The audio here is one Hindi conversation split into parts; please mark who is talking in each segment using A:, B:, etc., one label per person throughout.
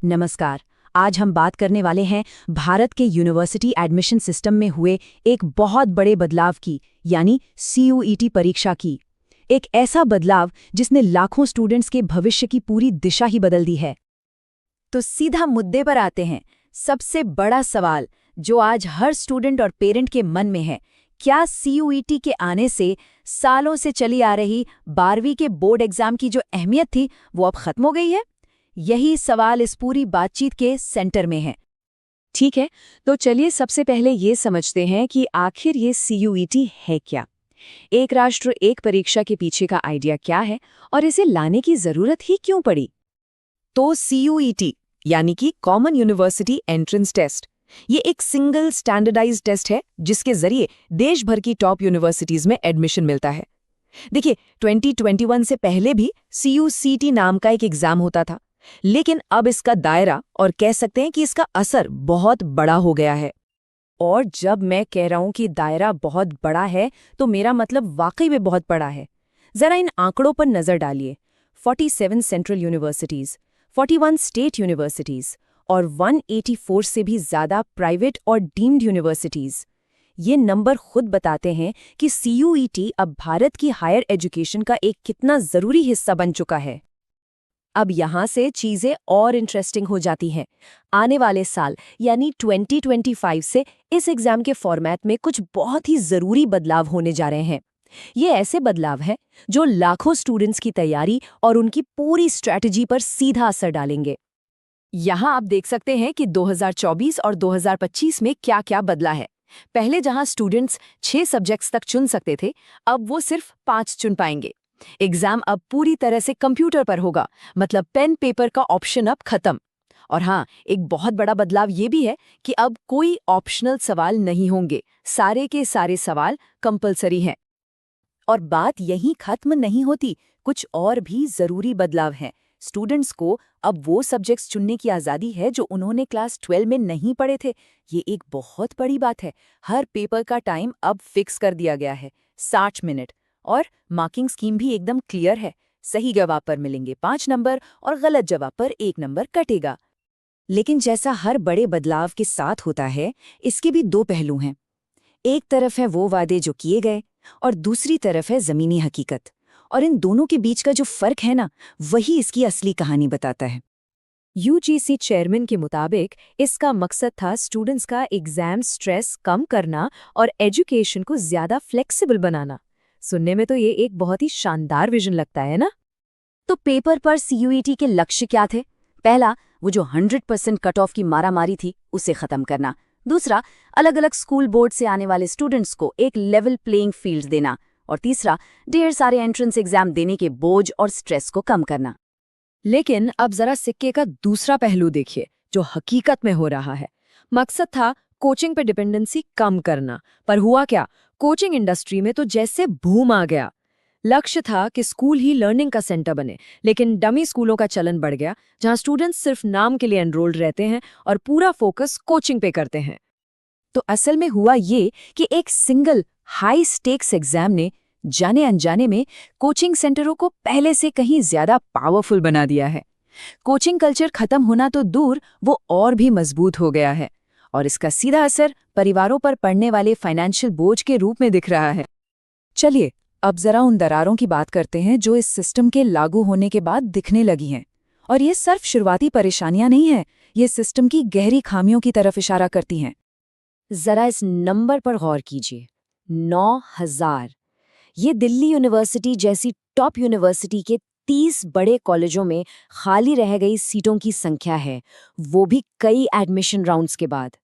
A: नमस्कार। आज हम बात करने वाले हैं भारत के यूनिवर्सिटी एडमिशन सिस्टम में हुए एक बहुत बड़े बदलाव की, यानी CUET परीक्षा की। एक ऐसा बदलाव जिसने लाखों स्टूडेंट्स के भविष्य की पूरी दिशा ही बदल दी है। तो सीधा मुद्दे पर आते हैं। सबसे बड़ा सवाल जो आज हर स्टूडेंट और पेरेंट के मन में है, क्या CUET के आने से सालों से चली आ रही 12वीं के बोर्ड एग्जाम की जो अहमियत थी वो अब खत्म हो गई है? यही सवाल इस पूरी बातचीत के सेंटर में है।
B: ठीक है, तो चलिए सबसे पहले ये समझते हैं कि आखिर ये CUET है क्या। एक राष्ट्र एक परीक्षा के पीछे का आइडिया क्या है और इसे लाने की जरूरत ही क्यों पड़ी।
C: तो CUET यानी कि कॉमन यूनिवर्सिटी एंट्रेंस टेस्ट, ये एक सिंगल स्टैंडर्डाइज्ड टेस्ट है जिसके जरिए देश भर की टॉप यूनिवर्सिटीज में एडमिशन मिलता है। देखिए, 2021 से पहले भी CUCT नाम का एक एग्जाम होता था, लेकिन अब इसका दायरा और कह सकते हैं कि इसका असर बहुत बड़ा हो गया है।
A: और जब मैं कह रहा हूं कि दायरा बहुत बड़ा है, तो मेरा मतलब वाकई में बहुत बड़ा है। जरा इन आंकड़ों पर नजर डालिए। 47 सेंट्रल यूनिवर्सिटीज, 41 स्टेट यूनिवर्सिटीज और 184 से भी ज्यादा प्राइवेट और डीम्ड यूनिवर्सिटीज। ये नंबर खुद बताते हैं कि CUET अब भारत की हायर एजुकेशन का एक कितना जरूरी हिस्सा बन चुका है। अब यहाँ से चीजें और इंटरेस्टिंग हो जाती हैं। आने वाले साल यानी 2025 से इस एग्जाम के फॉर्मेट में कुछ बहुत ही जरूरी बदलाव होने जा रहे हैं। ये ऐसे बदलाव हैं जो लाखों स्टूडेंट्स की तैयारी और उनकी पूरी स्ट्रैटेजी पर सीधा असर डालेंगे। यहाँ आप देख सकते हैं कि 2024 और 2025 में क्या-क्या बदला है। पहले जहां स्टूडेंट्स 6 सब्जेक्ट्स तक चुन सकते थे, अब वो सिर्फ 5 चुन पाएंगे। एग्जाम अब पूरी तरह से कंप्यूटर पर होगा, मतलब पेन पेपर का ऑप्शन अब खत्म। और हाँ, एक बहुत बड़ा बदलाव ये भी है कि अब कोई ऑप्शनल सवाल नहीं होंगे, सारे के सारे सवाल कंपलसरी हैं। और बात यहीं खत्म नहीं होती, कुछ और भी जरूरी बदलाव हैं। स्टूडेंट्स को अब वो सब्जेक्ट्स चुनने की आज़ादी है जो उन्होंने क्लास 12 में नहीं पढ़े थे। ये एक बहुत बड़ी बात है। हर पेपर का टाइम अब फिक्स कर दिया गया है, 60 मिनट। और मार्किंग स्कीम भी एकदम क्लियर है। सही जवाब पर मिलेंगे 5 नंबर और गलत जवाब पर 1 नंबर कटेगा। लेकिन जैसा हर बड़े बदलाव के साथ होता है, इसके भी 2 पहलू हैं। एक तरफ है वो वादे जो किए गए और दूसरी तरफ है ज़मीनी हकीकत। और इन दोनों के बीच का जो फर्क है ना, वही इसकी असली कहानी बताता है।
B: UGC चेयरमैन के मुताबिक इसका मकसद था स्टूडेंट्स का एग्जाम स्ट्रेस कम करना और एजुकेशन को ज्यादा फ्लेक्सिबल बनाना। सुनने में तो ये एक बहुत ही शानदार विजन लगता है ना।
A: तो पेपर पर CUET के लक्ष्य क्या थे? पहला, वो जो 100% कट ऑफ की मारामारी थी, उसे खत्म करना। दूसरा, अलग अलग स्कूल बोर्ड से आने वाले स्टूडेंट्स को एक लेवल प्लेइंग फील्ड देना। और तीसरा, ढेर सारे एंट्रेंस एग्जाम देने के बोझ और स्ट्रेस को कम करना।
B: लेकिन अब जरा सिक्के का दूसरा पहलू देखिए, जो हकीकत में हो रहा है। मकसद था कोचिंग पे डिपेंडेंसी कम करना, पर हुआ क्या? कोचिंग इंडस्ट्री में तो जैसे बूम आ गया। लक्ष्य था कि स्कूल ही लर्निंग का सेंटर बने, लेकिन डमी स्कूलों का चलन बढ़ गया, जहां स्टूडेंट्स सिर्फ नाम के लिए एनरोल्ड रहते हैं और पूरा फोकस कोचिंग पे करते हैं।
A: तो असल में हुआ ये कि एक सिंगल हाई स्टेक्स एग्जाम ने जाने अनजाने में कोचिंग सेंटरों को पहले से कहीं ज्यादा पावरफुल बना दिया है। कोचिंग कल्चर खत्म होना तो दूर, वो और भी मजबूत हो गया है। और इसका सीधा असर परिवारों पर पड़ने वाले फाइनेंशियल बोझ के रूप में दिख रहा है। चलिए, अब जरा उन दरारों की बात करते हैं जो इस सिस्टम के लागू होने के बाद दिखने लगी हैं। और ये सिर्फ शुरुआती परेशानियां नहीं हैं, ये सिस्टम की गहरी खामियों की तरफ इशारा करती हैं। जरा इस नंबर पर गौर कीजिए, 9,000। ये दिल्ली यूनिवर्सिटी जैसी टॉप यूनिवर्सिटी के 30 बड़े कॉलेजों में खाली रह गई सीटों की संख्या है, वो भी कई एडमिशन राउंड्स के बाद।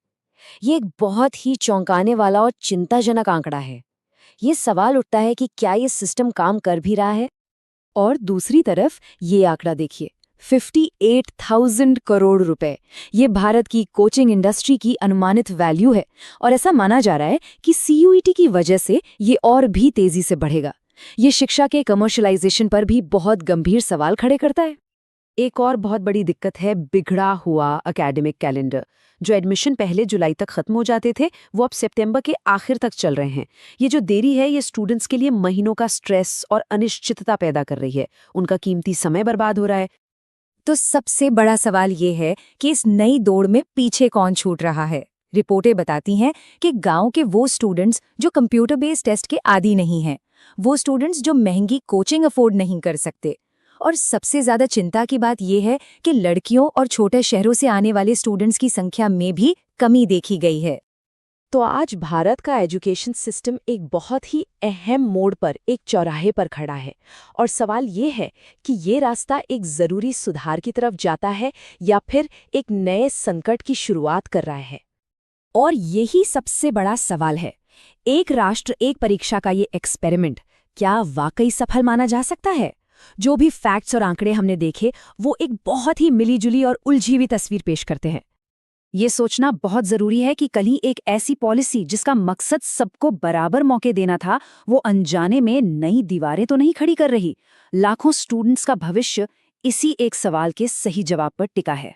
A: ये एक बहुत ही चौंकाने वाला और चिंताजनक आंकड़ा है। ये सवाल उठता है कि क्या ये सिस्टम काम कर भी रहा है? और दूसरी तरफ ये आंकड़ा देखिए, 58,000 करोड़ रुपए। ये भारत की कोचिंग इंडस्ट्री की अनुमानित वैल्यू है और ऐसा माना जा रहा है कि CUET की वजह से ये और भी तेजी से बढ़ेगा। ये शिक्षा के कमर्शलाइजेशन पर भी बहुत गंभीर सवाल खड़े करता है। एक और बहुत बड़ी दिक्कत है बिगड़ा हुआ एकेडमिक कैलेंडर। जो एडमिशन पहले जुलाई तक खत्म हो जाते थे, वो अब सितंबर के आखिर तक चल रहे हैं। ये जो देरी है, ये स्टूडेंट्स के लिए महीनों का स्ट्रेस और अनिश्चितता पैदा कर रही है। उनका कीमती समय बर्बाद हो रहा है। तो सबसे बड़ा सवाल ये है कि इस नई दौड़ में पीछे कौन छूट रहा है। रिपोर्टें बताती हैं कि गांव के वो स्टूडेंट्स जो कंप्यूटर बेस्ड टेस्ट के आदी नहीं हैं, वो स्टूडेंट्स जो महंगी कोचिंग अफोर्ड नहीं कर सकते, और सबसे ज्यादा चिंता की बात यह है कि लड़कियों और छोटे शहरों से आने वाले स्टूडेंट्स की संख्या में भी कमी देखी गई है।
C: तो आज भारत का एजुकेशन सिस्टम एक बहुत ही अहम मोड़ पर, एक चौराहे पर खड़ा है, और सवाल ये है कि ये रास्ता एक ज़रूरी सुधार की तरफ जाता है या फिर एक नए संकट की शुरुआत कर रहा है।
A: और यही सबसे बड़ा सवाल है, एक राष्ट्र एक परीक्षा का ये एक्सपेरिमेंट क्या वाकई सफल माना जा सकता है? जो भी फैक्ट्स और आंकड़े हमने देखे वो एक बहुत ही मिलीजुली और उलझी हुई तस्वीर पेश करते हैं। ये सोचना बहुत जरूरी है कि कल ही एक ऐसी पॉलिसी जिसका मकसद सबको बराबर मौके देना था, वो अनजाने में नई दीवारें तो नहीं खड़ी कर रही। लाखों स्टूडेंट्स का भविष्य इसी एक सवाल के सही जवाब पर टिका है।